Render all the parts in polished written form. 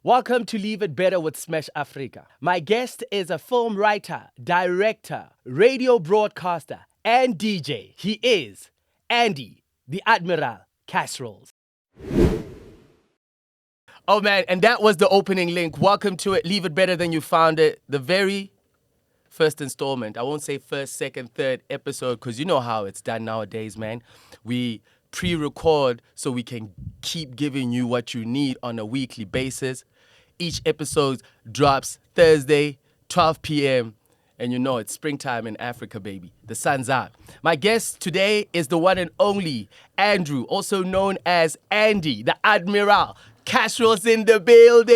Welcome to Leave It Better with Smash Afrika. My guest is a film writer, director, radio broadcaster, and DJ. He is Andy, the Admiral Kasrils. Oh man, and that was the opening link. Welcome to it. Leave It Better Than You Found It. The very first installment. I won't say first, second, third episode because you know how it's done nowadays, man. We pre-record so we can keep giving you what you need on a weekly basis. Each episode drops Thursday, 12 p.m. And you know it's springtime in Africa, baby. The sun's out. My guest today is the one and only Andrew, also known as Andy, the Admiral Kasrils in the building.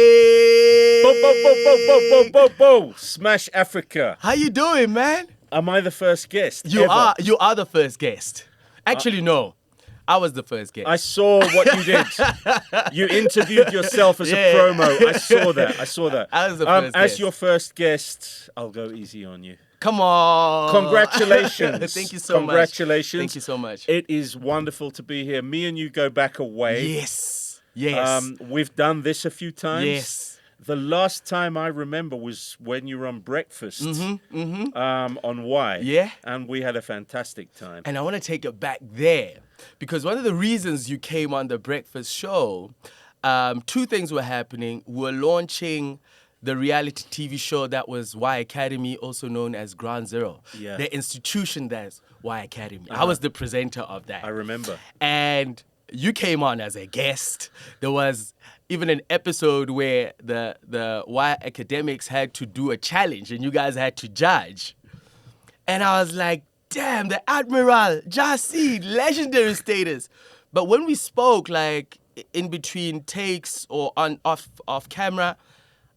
Bo. Smash Afrika. How you doing, man? Am I the first guest? You ever? are the first guest. Actually, no. I was the first guest. I saw what you did. You interviewed yourself as a promo. I saw that. I was the first guest. As your first guest, I'll go easy on you. Come on. Congratulations. Thank you so much. Congratulations. Thank you so much. It is wonderful to be here. Me and you go back a way. Yes. We've done this a few times. Yes. The last time I remember was when you were on Breakfast on Y. Yeah. And we had a fantastic time. And I want to take it back there because one of the reasons you came on the Breakfast show, two things were happening. We were launching the reality TV show that was Y Academy, also known as Ground Zero. Yeah. The institution that's Y Academy. I was the presenter of that. I remember. And you came on as a guest. There was even an episode where the Y academics had to do a challenge and you guys had to judge. And I was like, damn, the Admiral, Jassi, legendary status. But when we spoke, like in between takes or off camera,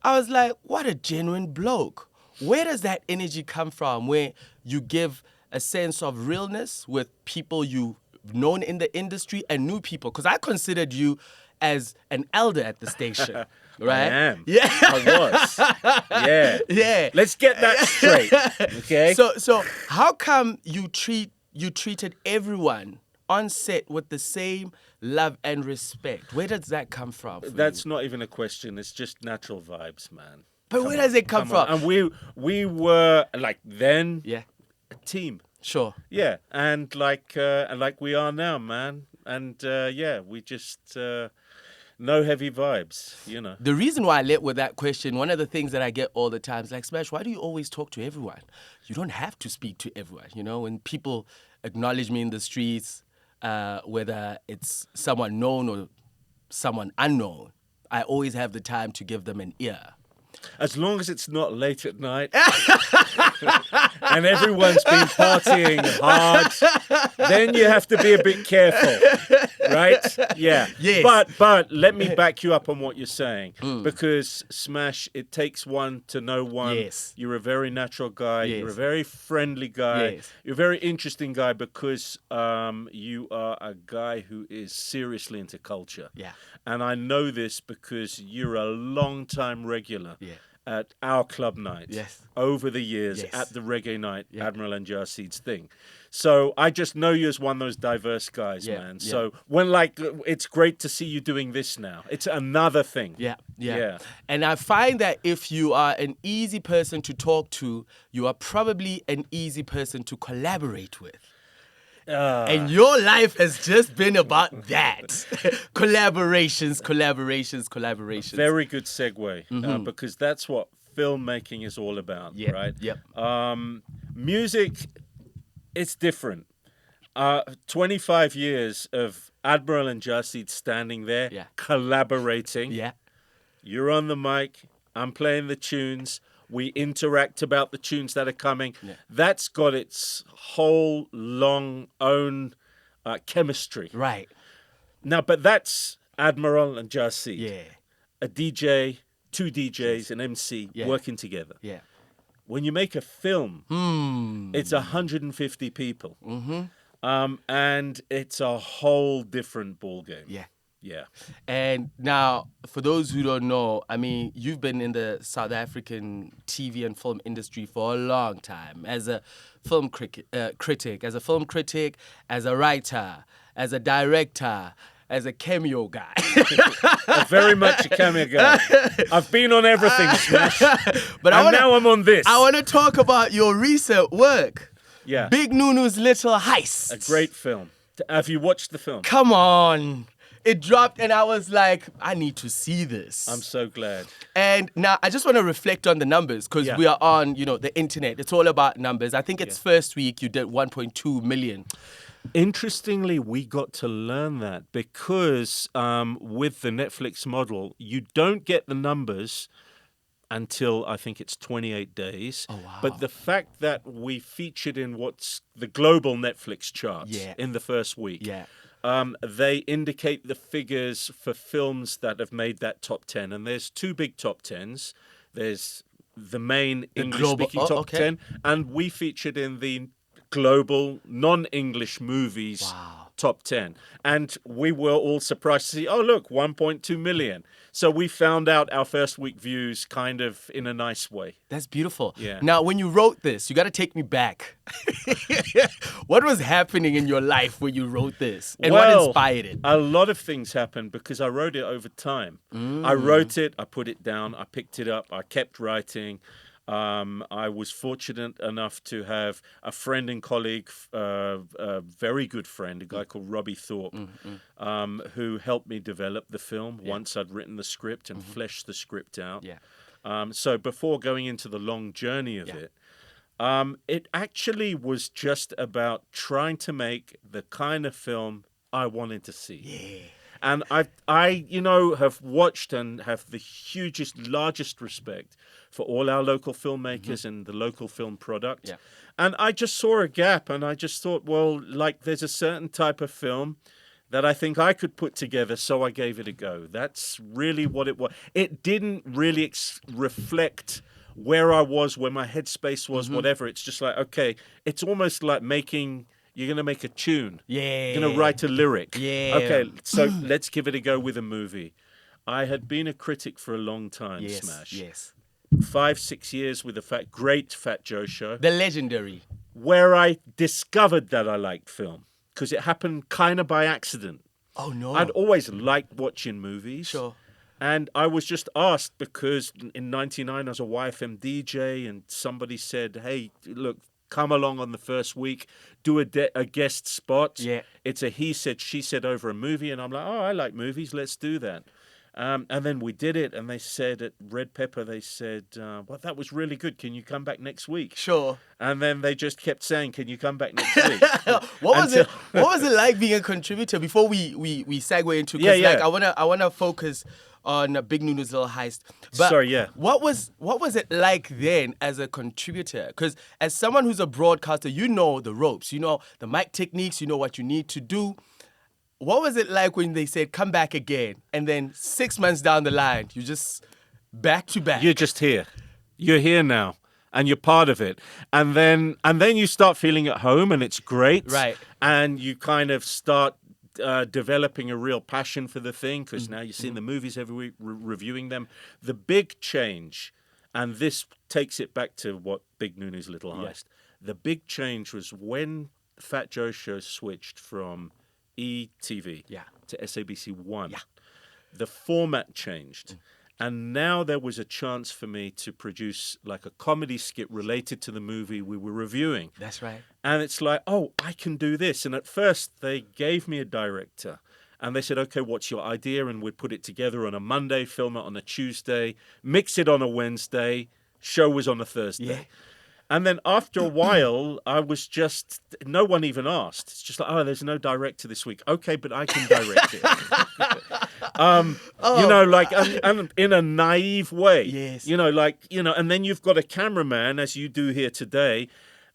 I was like, what a genuine bloke. Where does that energy come from where you give a sense of realness with people you've known in the industry and new people? Because I considered you as an elder at the station, right? I am. Yeah. I was. Yeah. Yeah. Let's get that straight. Okay. So how come you treated everyone on set with the same love and respect? Where does that come from? That's not even a question. It's just natural vibes, man. But where does it come from? And we were like then Yeah. a team. Sure. Yeah. And like we are now, man. And we just no heavy vibes, you know. The reason why I led with that question, one of the things that I get all the time is like, Smash, why do you always talk to everyone? You don't have to speak to everyone. You know, when people acknowledge me in the streets, whether it's someone known or someone unknown, I always have the time to give them an ear. As long as it's not late at night and everyone's been partying hard, then you have to be a bit careful, right? Yeah. Yes. But let me back you up on what you're saying because Smash, it takes one to know one. Yes. You're a very natural guy. Yes. You're a very friendly guy. Yes. You're a very interesting guy because you are a guy who is seriously into culture. Yeah. And I know this because you're a long-time regular at our club night over the years at the reggae night, Admiral and Jassid's thing. So I just know you as one of those diverse guys, man. Yeah. So when it's great to see you doing this now. It's another thing. Yeah. And I find that if you are an easy person to talk to, you are probably an easy person to collaborate with. And your life has just been about that. Collaborations. Very good segue, because that's what filmmaking is all about, right? Yep. Music, it's different. 25 years of Admiral and Jassid standing there, collaborating. Yeah. You're on the mic, I'm playing the tunes. We interact about the tunes that are coming. Yeah. That's got its whole long own chemistry. Right. Now, but that's Admiral and Jassid. Yeah. A DJ, two DJs, an MC working together. Yeah. When you make a film, it's 150 people. And it's a whole different ballgame. Yeah. Yeah. And now, for those who don't know, I mean, you've been in the South African TV and film industry for a long time as a film critic, as a writer, as a director, as a cameo guy. Very much a cameo guy. I've been on everything, Smash. But now I'm on this. I want to talk about your recent work. Yeah. Big Nunu's Little Heist. A great film. Have you watched the film? Come on. It dropped and I was like, I need to see this. I'm so glad. And now I just want to reflect on the numbers because we are on, the internet. It's all about numbers. I think its first week you did 1.2 million. Interestingly, we got to learn that because with the Netflix model, you don't get the numbers until I think it's 28 days. Oh, wow. But the fact that we featured in what's the global Netflix charts in the first week, they indicate the figures for films that have made that top 10. And there's two big top 10s. There's the main English-speaking top 10, and we featured in the global non-English movies top 10. And we were all surprised to see, oh, look, 1.2 million. So we found out our first week views kind of in a nice way. That's beautiful. Yeah. Now, when you wrote this, you got to take me back. What was happening in your life when you wrote this? And what inspired it? A lot of things happened because I wrote it over time. I wrote it, I put it down, I picked it up, I kept writing. I was fortunate enough to have a friend and colleague, a very good friend, a guy called Robbie Thorpe, who helped me develop the film once I'd written the script and fleshed the script out. So before going into the long journey of it, it actually was just about trying to make the kind of film I wanted to see. And I have watched and have the largest respect for all our local filmmakers and the local film product. And I just saw a gap and I just thought, well, like there's a certain type of film that I think I could put together, so I gave it a go. That's really what it was. It didn't really reflect where I was, where my headspace was, whatever. It's just like, okay, it's almost like you're going to make a tune. You're going to write a lyric. Okay, so let's give it a go with a movie. I had been a critic for a long time, Smash. 5-6 years with the great Fat Joe show. The legendary. Where I discovered that I liked film. Because it happened kind of by accident. Oh, no. I'd always liked watching movies. Sure. And I was just asked because in 99 I was a YFM DJ and somebody said, hey, look, come along on the first week, do a guest spot. It's a he said, she said over a movie. And I'm like, oh, I like movies. Let's do that. And then we did it. And they said at Red Pepper, they said, well, that was really good. Can you come back next week? Sure. And then they just kept saying, can you come back next week? What was it like being a contributor before we segue into, because I wanna focus on Big Nunu's Little Heist. But what was it like then as a contributor? Because as someone who's a broadcaster, you know the ropes, you know the mic techniques, you know what you need to do. What was it like when they said, come back again? And then 6 months down the line, you just back to back. You're just here. You're here now. And you're part of it. And then you start feeling at home and it's great. Right. And you kind of start developing a real passion for the thing because now you're seeing the movies every week, reviewing them. The big change, and this takes it back to what Big Nunu's Little Heist. The big change was when Fat Joe show switched from ETV to SABC 1. The format changed. And now there was a chance for me to produce like a comedy skit related to the movie we were reviewing. That's right. And it's like, oh, I can do this. And at first they gave me a director and they said, okay, what's your idea? And we'd put it together on a Monday, film it on a Tuesday, mix it on a Wednesday, show was on a Thursday. And then after a while, I was just, no one even asked. It's just like, oh, there's no director this week. Okay, but I can direct it. You know, like, and in a naive way. You know, like, you know, and then you've got a cameraman, as you do here today,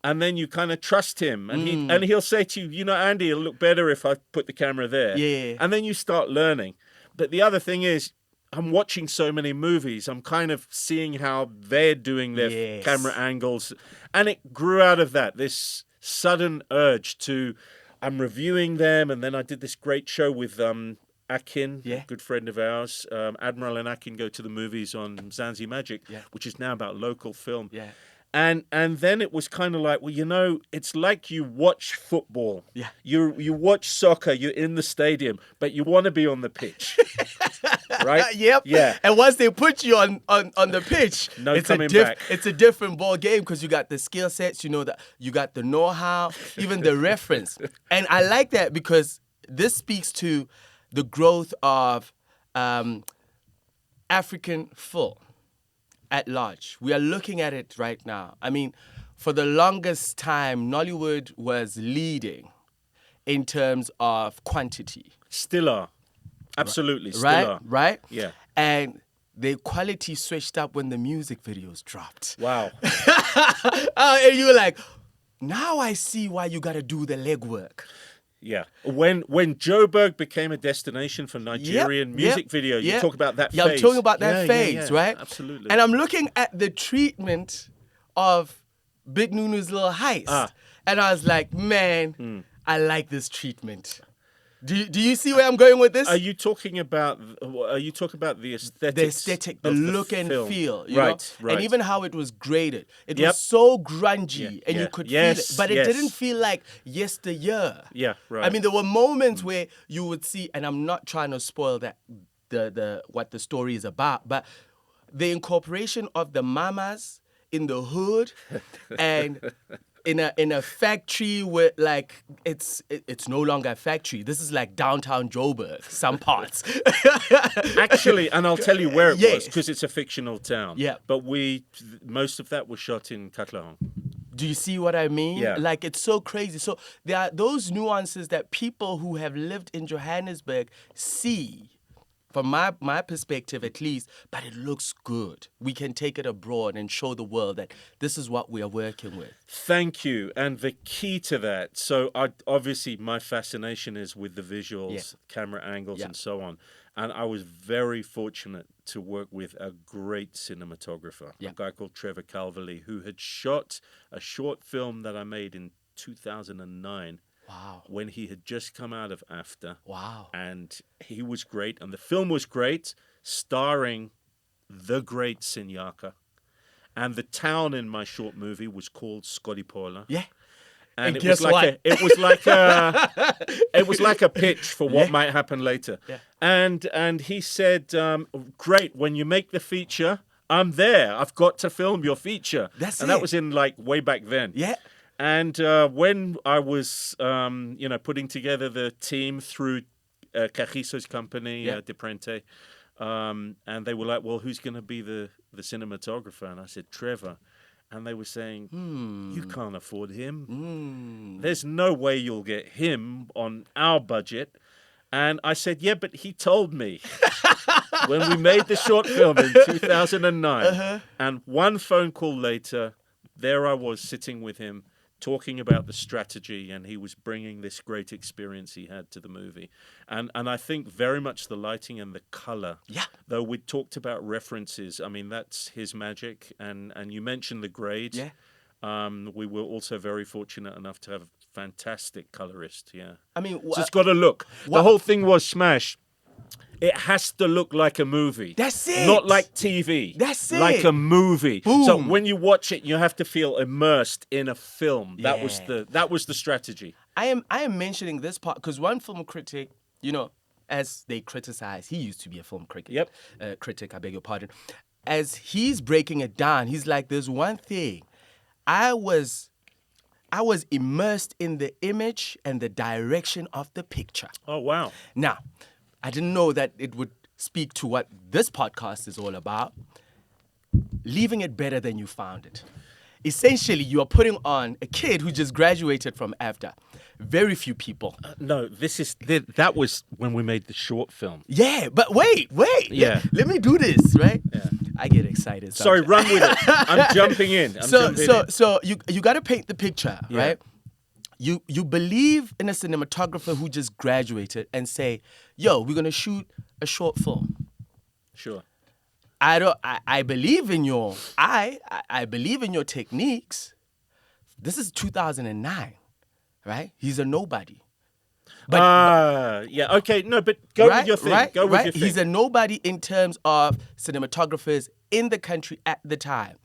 and then you kind of trust him. And he'll say to you, you know, Andy, it'll look better if I put the camera there. And then you start learning. But the other thing is, I'm watching so many movies. I'm kind of seeing how they're doing their camera angles. And it grew out of that, this sudden urge to, I'm reviewing them. And then I did this great show with Akin, a good friend of ours. Admiral and Akin go to the movies on Zanzi Magic, which is now about local film. And then it was kind of like, well, you know, it's like you watch football. Yeah. You watch soccer, you're in the stadium, but you want to be on the pitch. Right? Yep. Yeah. And once they put you on the pitch, it's coming back. It's a different ball game because you got the skill sets, you know, that you got the know-how, even the reference. And I like that because this speaks to the growth of African film at large. We are looking at it right now. I mean, for the longest time, Nollywood was leading in terms of quantity. Still are. Absolutely. Still are. Right? Yeah. And the quality switched up when the music videos dropped. Wow. And you were like, now I see why you got to do the legwork. Yeah. When Joburg became a destination for Nigerian music video, you talk about that phase. Yeah, I'm talking about that phase, right? Absolutely. And I'm looking at the treatment of Big Nunu's little heist. And I was like, man, I like this treatment. Do you see where I'm going with this? Are you talking about the aesthetic? The aesthetic, the look and feel, you know? Right. And even how it was graded. It was so grungy and you could feel it. But it didn't feel like yesteryear. Yeah, right. I mean, there were moments where you would see, and I'm not trying to spoil that the what the story is about, but the incorporation of the mamas in the hood and in a factory where like it's no longer a factory. This is like downtown Joburg, some parts. Actually, and I'll tell you where it was because it's a fictional town. Yeah. But most of that was shot in Katlaon. Do you see what I mean? Yeah. Like it's so crazy. So there are those nuances that people who have lived in Johannesburg see. From my perspective, at least, but it looks good. We can take it abroad and show the world that this is what we are working with. Thank you. And the key to that, so obviously my fascination is with the visuals, camera angles, and so on. And I was very fortunate to work with a great cinematographer, a guy called Trevor Calverley, who had shot a short film that I made in 2009. Wow. When he had just come out of AFTA. Wow. And he was great. And the film was great, starring the great Sinyaka. And the town in my short movie was called Skodipola. Yeah. And it was like a pitch for what might happen later. Yeah. And he said, great, when you make the feature, I'm there. I've got to film your feature. That was in like way back then. Yeah. And when I was, putting together the team through Kagiso's company, De Prente, and they were like, well, who's going to be the cinematographer? And I said, Trevor. And they were saying, you can't afford him. There's no way you'll get him on our budget. And I said, yeah, but he told me when we made the short film in 2009. And one phone call later, there I was sitting with him, talking about the strategy, and he was bringing this great experience he had to the movie. And I think very much the lighting and the color. Yeah. Though we talked about references, I mean, that's his magic. And you mentioned the grade. Yeah. We were also very fortunate enough to have a fantastic colorist. Yeah. I mean, so it's got to look. The whole thing was Smash. It has to look like a movie. That's it. Not like TV. That's it. Like a movie. Boom. So when you watch it, you have to feel immersed in a film. That was the strategy. I am mentioning this part because one film critic, you know, as they criticize, he used to be a film critic. Critic, I beg your pardon. As he's breaking it down, he's like, there's one thing. I was immersed in the image and the direction of the picture. Oh, wow. Now, I didn't know that it would speak to what this podcast is all about. Leaving it better than you found it. Essentially, you are putting on a kid who just graduated from AFTA. Very few people. No, that was when we made the short film. Yeah, but wait. Yeah. Let me do this, right? Yeah. I get excited. Sorry, run with it. I'm jumping in. So you got to paint the picture, right? You believe in a cinematographer who just graduated and say, yo, we're going to shoot a short film. Sure. I believe in your I believe in your techniques. This is 2009, right? He's a nobody. Yeah, okay. No, but go with your thing. Go with your thing. He's a nobody in terms of cinematographers in the country at the time.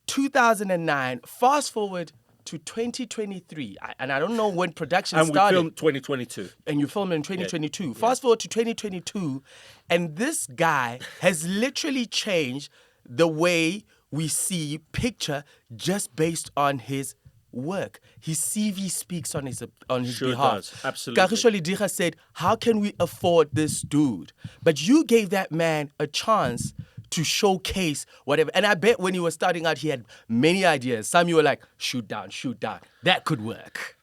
2009. Fast forward to 2023, and I don't know when production and started. And we filmed 2022. And you filmed in 2022. Yeah. Fast forward to 2022, and this guy has literally changed the way we see picture just based on his work. His CV speaks on his Sure behalf. Does. Absolutely. Kasrils said, "How can we afford this dude?" But you gave that man a chance to showcase whatever. And I bet when he was starting out, he had many ideas. Some you were like, shoot down. That could work.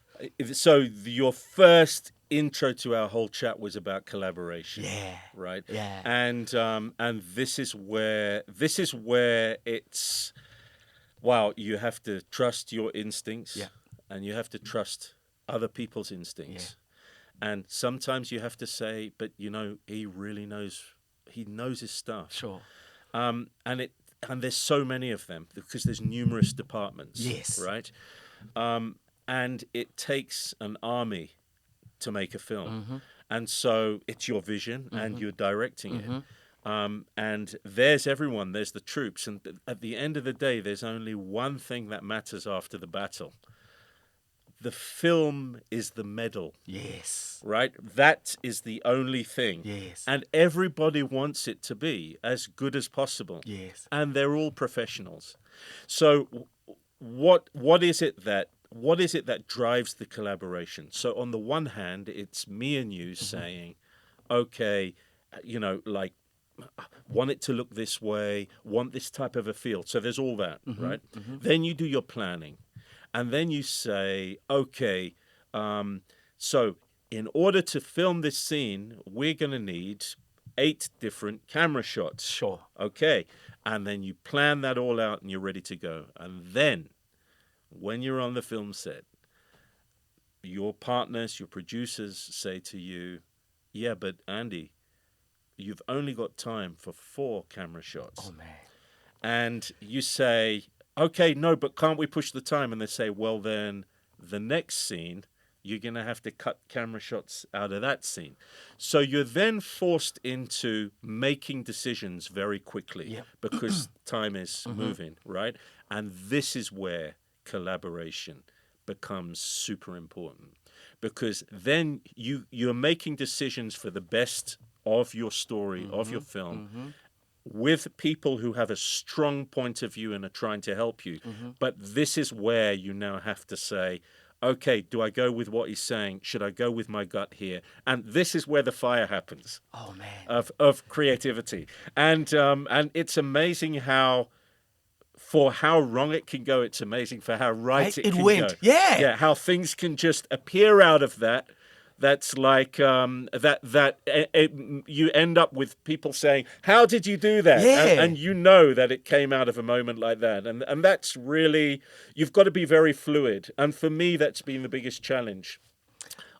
So your first intro to our whole chat was about collaboration. Yeah. Right? Yeah. And this is where it's, wow, you have to trust your instincts. Yeah. And you have to trust other people's instincts. Yeah. And sometimes you have to say, but he really knows his stuff. Sure. And there's so many of them because there's numerous departments. Yes. Right? And it takes an army to make a film. Mm-hmm. And so it's your vision and you're directing it. And there's everyone, there's the troops. And at the end of the day, there's only one thing that matters after the battle. The film is the medal. Yes. Right? That is the only thing. Yes. And everybody wants it to be as good as possible. Yes. And they're all professionals. So what is it that drives the collaboration? So on the one hand, it's me and you saying, okay, want it to look this way, want this type of a feel. So there's all that, right? Mm-hmm. Then you do your planning. And then you say, okay, so in order to film this scene, we're going to need 8 different camera shots. Sure. Okay. And then you plan that all out and you're ready to go. And then when you're on the film set, your partners, your producers say to you, yeah, but Andy, you've only got time for 4 camera shots. Oh, man. And you say, okay, no, but can't we push the time? And they say, well, then the next scene, you're going to have to cut camera shots out of that scene. So you're then forced into making decisions very quickly because time is moving, right? And this is where collaboration becomes super important because then you're making decisions for the best of your story, of your film, with people who have a strong point of view and are trying to help you. But this is where you now have to say, okay, do I go with what he's saying? Should I go with my gut here? And this is where the fire happens. Oh, man. Of creativity. And it's amazing how, for how wrong it can go, it's amazing for how right it can went. go. Yeah. Yeah, how things can just appear out of that. That's like you end up with people saying, how did you do that? Yeah. And you know that it came out of a moment like that. And that's really, you've got to be very fluid. And for me, that's been the biggest challenge.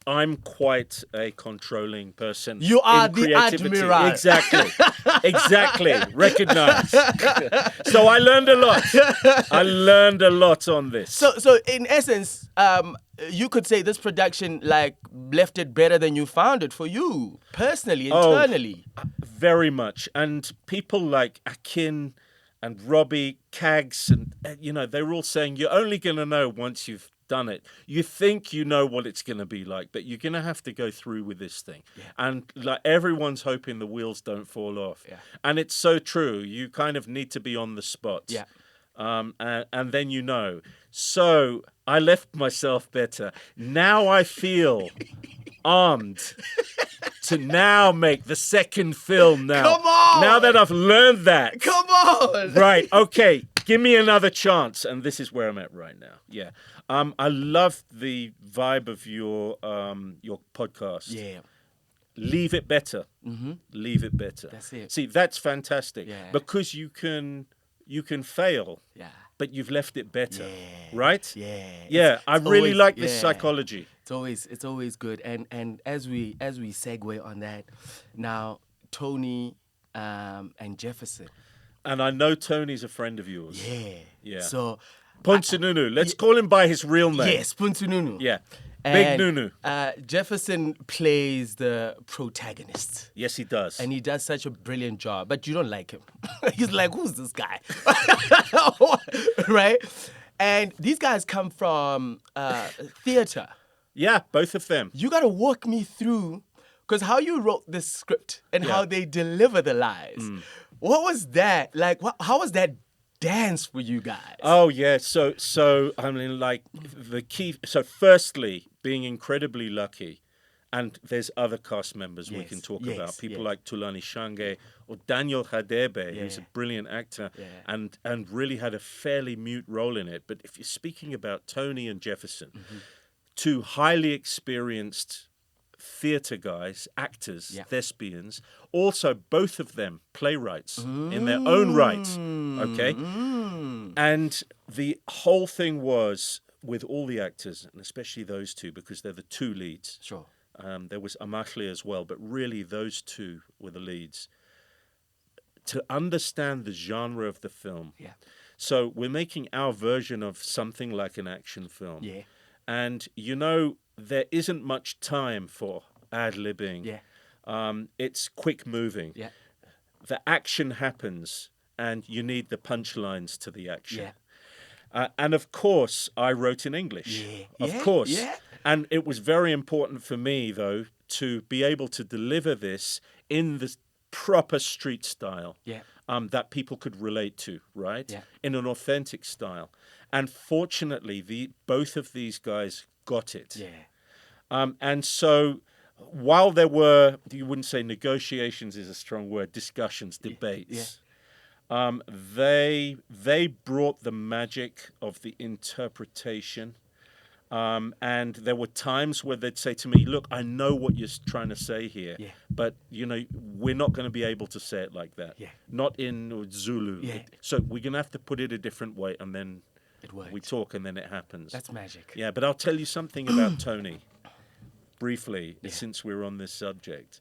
I'm quite a controlling person. You are in the Admiral. Exactly. Recognize. So I learned a lot on this. So in essence, you could say this production left it better than you found it for you personally, internally. Very much. And people like Akin and Robbie, Kags, and they're all saying you're only going to know once you've done it. You think you know what it's going to be like, but you're going to have to go through with this thing. Yeah. And everyone's hoping the wheels don't fall off. Yeah. And it's so true. You kind of need to be on the spot. Yeah. And then you know. So I left myself better. Now I feel armed to now make the second film now. Come on! Now that I've learned that. Come on! Right, okay. Give me another chance. And this is where I'm at right now. Yeah. I love the vibe of your podcast. Yeah. Leave it better. Mm-hmm. Leave it better. That's it. See, that's fantastic. Yeah. Because you can fail. Yeah. But you've left it better. Yeah. Right? Yeah. Yeah. I really like this psychology. It's always good. And as we segue on that, now Tony and Jefferson. And I know Tony's a friend of yours. Yeah. Yeah. So Nunu. Let's call him by his real name. Yes, Nunu. Yeah. And, Big Nunu. Jefferson plays the protagonist. Yes, he does. And he does such a brilliant job, but you don't like him. He's like, who's this guy? Right? And these guys come from theater. Yeah, both of them. You got to walk me through, because how you wrote this script and how they deliver the lies. What was that? Like, how was that dance for you guys? Oh, yeah. So I mean, like, the key... So firstly, being incredibly lucky, and there's other cast members we can talk about. People like Tulani Shange or Daniel Hadebe, who's a brilliant actor and really had a fairly mute role in it. But if you're speaking about Tony and Jefferson, two highly experienced theatre guys, actors, thespians, also both of them playwrights in their own right, okay? And the whole thing was, with all the actors, and especially those two, because they're the two leads. Sure. There was Amashli as well, but really those two were the leads. To understand the genre of the film. Yeah. So we're making our version of something like an action film. Yeah. And, you know, there isn't much time for ad-libbing. Yeah. It's quick moving. Yeah. The action happens, and you need the punchlines to the action. Yeah. And of course, I wrote in English. Yeah. Of course. Yeah. And it was very important for me, though, to be able to deliver this in the proper street style that people could relate to, right? Yeah. In an authentic style. And fortunately, both of these guys got it. Yeah. And so while there were, you wouldn't say negotiations is a strong word, discussions, debates, they brought the magic of the interpretation. And there were times where they'd say to me, look, I know what you're trying to say here, but, you know, we're not going to be able to say it like that. Yeah. Not in Zulu. Yeah. So we're going to have to put it a different way, and then we talk, and then it happens. That's magic. Yeah, but I'll tell you something about Tony, briefly, since we're on this subject.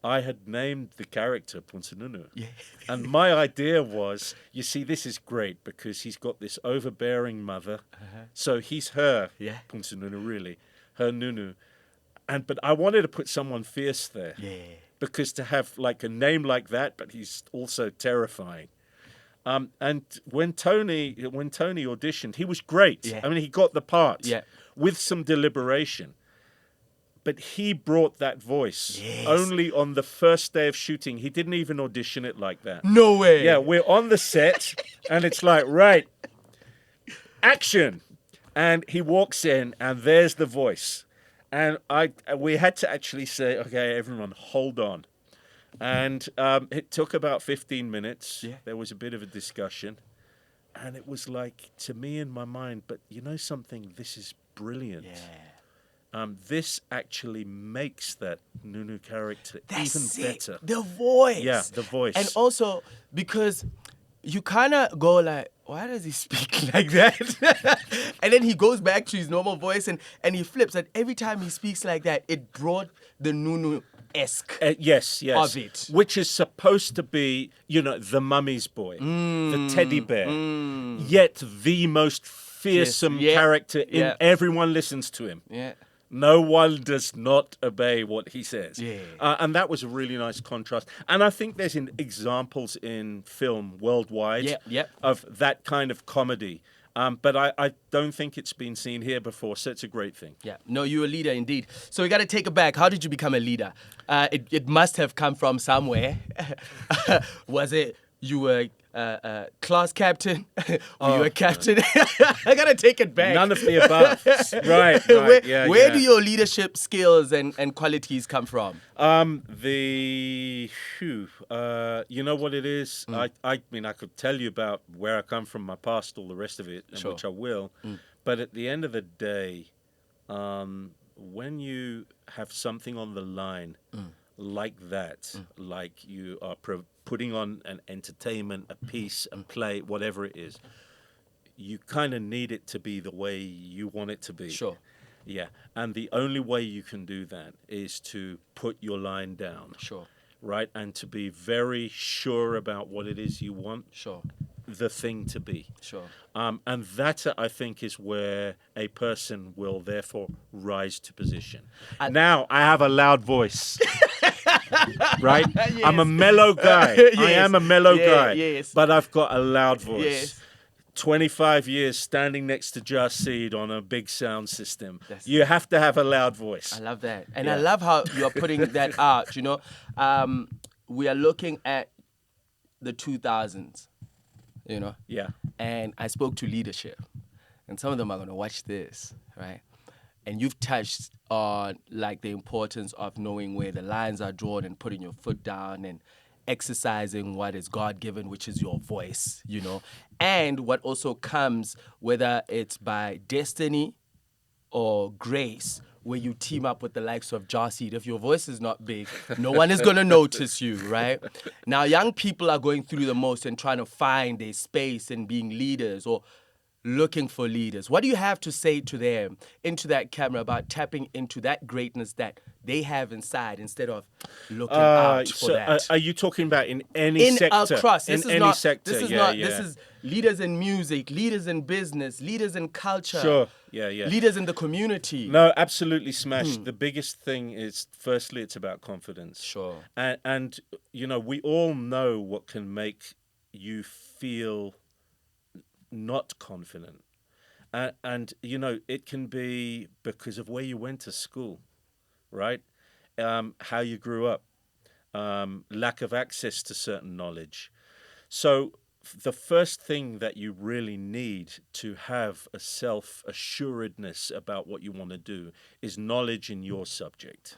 I had named the character Nunu. Yeah. And my idea was, you see, this is great because he's got this overbearing mother. So he's her, Nunu, really, her Nunu. But I wanted to put someone fierce there. Yeah. Because to have like a name like that, but he's also terrifying. And when Tony auditioned, he was great. Yeah. I mean, he got the part with some deliberation. But he brought that voice only on the first day of shooting. He didn't even audition it like that. No way. Yeah, we're on the set, and it's like, right, action. And he walks in, and there's the voice. And we had to actually say, okay, everyone, hold on. And it took about 15 minutes. Yeah. There was a bit of a discussion. And it was like, to me in my mind, but you know something? This is brilliant. Yeah. This actually makes that Nunu character even better. The voice. Yeah, the voice. And also, because you kind of go like, why does he speak like that? And then he goes back to his normal voice and he flips. And every time he speaks like that, it brought the Nunu-esque yes. of it. Which is supposed to be, you know, the mummy's boy, the teddy bear, yet the most fearsome character. Everyone listens to him. Yeah. No one does not obey what he says. Yeah. And that was a really nice contrast. And I think there's examples in film worldwide of that kind of comedy. But I don't think it's been seen here before, so it's a great thing. Yeah. No, you're a leader indeed. So we got to take it back. How did you become a leader? It must have come from somewhere. Was it you were class captain? Or you a captain? I got to take it back. None of the above. Right. Where do your leadership skills and qualities come from? You know what it is? I mean, I could tell you about where I come from, my past, all the rest of it, which I will. But at the end of the day, when you have something on the line like that, like you are putting on an entertainment, a piece, a play, whatever it is, you kind of need it to be the way you want it to be. Sure. Yeah. And the only way you can do that is to put your line down. Sure. Right? And to be very sure about what it is you want. Sure. the thing to be. Sure. And that, I think, is where a person will therefore rise to position. Now, I have a loud voice. Right? Yes. I'm a mellow guy. Yes. I am a mellow guy. Yes. But I've got a loud voice. Yes. 25 years standing next to Jarseed on a big sound system. You have to have a loud voice. I love that. And I love how you're putting that out, you know. We are looking at the 2000s, you know. Yeah. And I spoke to leadership. And some of them are going to watch this, right? And you've touched on, like, the importance of knowing where the lines are drawn and putting your foot down and exercising what is God-given, which is your voice, you know, and what also comes, whether it's by destiny or grace, where you team up with the likes of Jarseed. If your voice is not big, no one is going to notice you, right? Now, young people are going through the most and trying to find their space and being leaders or looking for leaders. What do you have to say to them into that camera about tapping into that greatness that they have inside instead of looking out for that? Are you talking about in any sector? Across. This in is any not, sector. This is not. This is leaders in music, leaders in business, leaders in culture. Sure. Leaders in the community. No, absolutely, Smash. The biggest thing is, firstly, it's about confidence. Sure. And you know, we all know what can make you feel not confident. And you know, it can be because of where you went to school, right? How you grew up, lack of access to certain knowledge. So the first thing that you really need to have a self-assuredness about what you want to do is knowledge in your subject.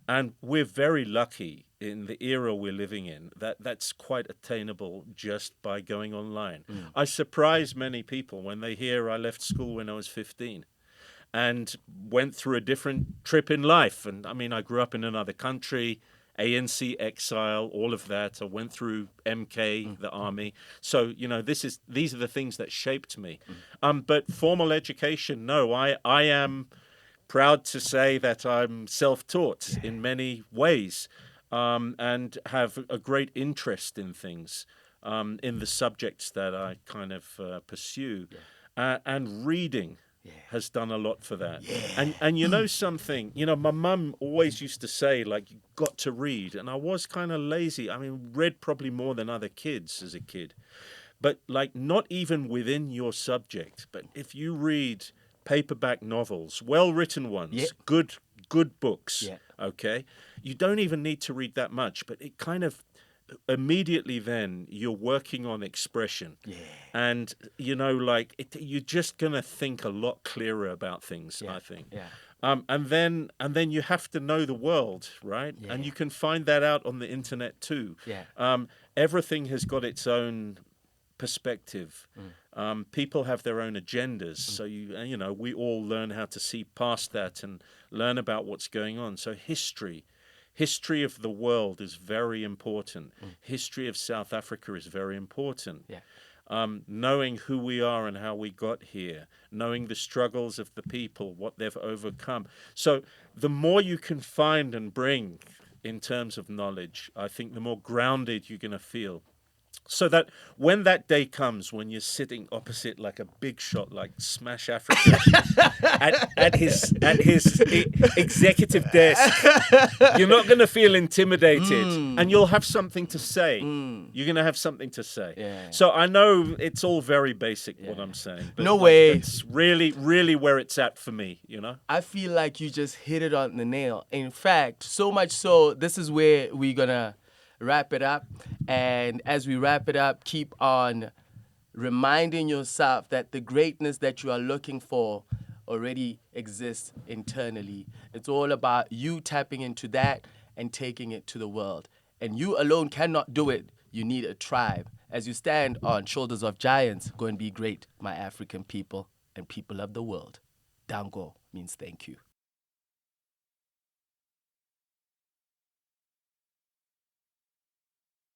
And we're very lucky in the era we're living in that that's quite attainable just by going online. I surprise many people when they hear I left school when I was 15 and went through a different trip in life. And I mean, I grew up in another country, ANC exile, all of that. I went through MK, the army. So, you know, these are the things that shaped me. But formal education, no, I am proud to say that I'm self-taught in many ways, and have a great interest in things, in the subjects that I kind of pursue. And reading has done a lot for that. And you know something, you know, my mum always used to say, like, you've got to read. And I was kind of lazy. I mean, read probably more than other kids as a kid. But, like, not even within your subject. But if you read paperback novels, well-written ones, good books, okay? You don't even need to read that much, but it kind of immediately then you're working on expression. And, you know, like, you're just going to think a lot clearer about things, I think. And then you have to know the world, right? And you can find that out on the internet too. Everything has got its own perspective. People have their own agendas, so you know, we all learn how to see past that and learn about what's going on. So history of the world is very important. History of South Africa is very important. Knowing who we are and how we got here, knowing the struggles of the people, what they've overcome. So the more you can find and bring in terms of knowledge, I think the more grounded you're going to feel. So that when that day comes, when you're sitting opposite like a big shot like Smash Afrika at his executive desk, you're not going to feel intimidated, and you'll have something to say. You're going to have something to say. So I know it's all very basic what I'm saying, but no way. It's really, really where it's at for me. You know, I feel like you just hit it on the nail. In fact, so much so, this is where we're gonna wrap it up. And as we wrap it up, keep on reminding yourself that the greatness that you are looking for already exists internally. It's all about you tapping into that and taking it to the world. And you alone cannot do it. You need a tribe. As you stand on shoulders of giants, go and be great, my African people and people of the world. Dango means thank you.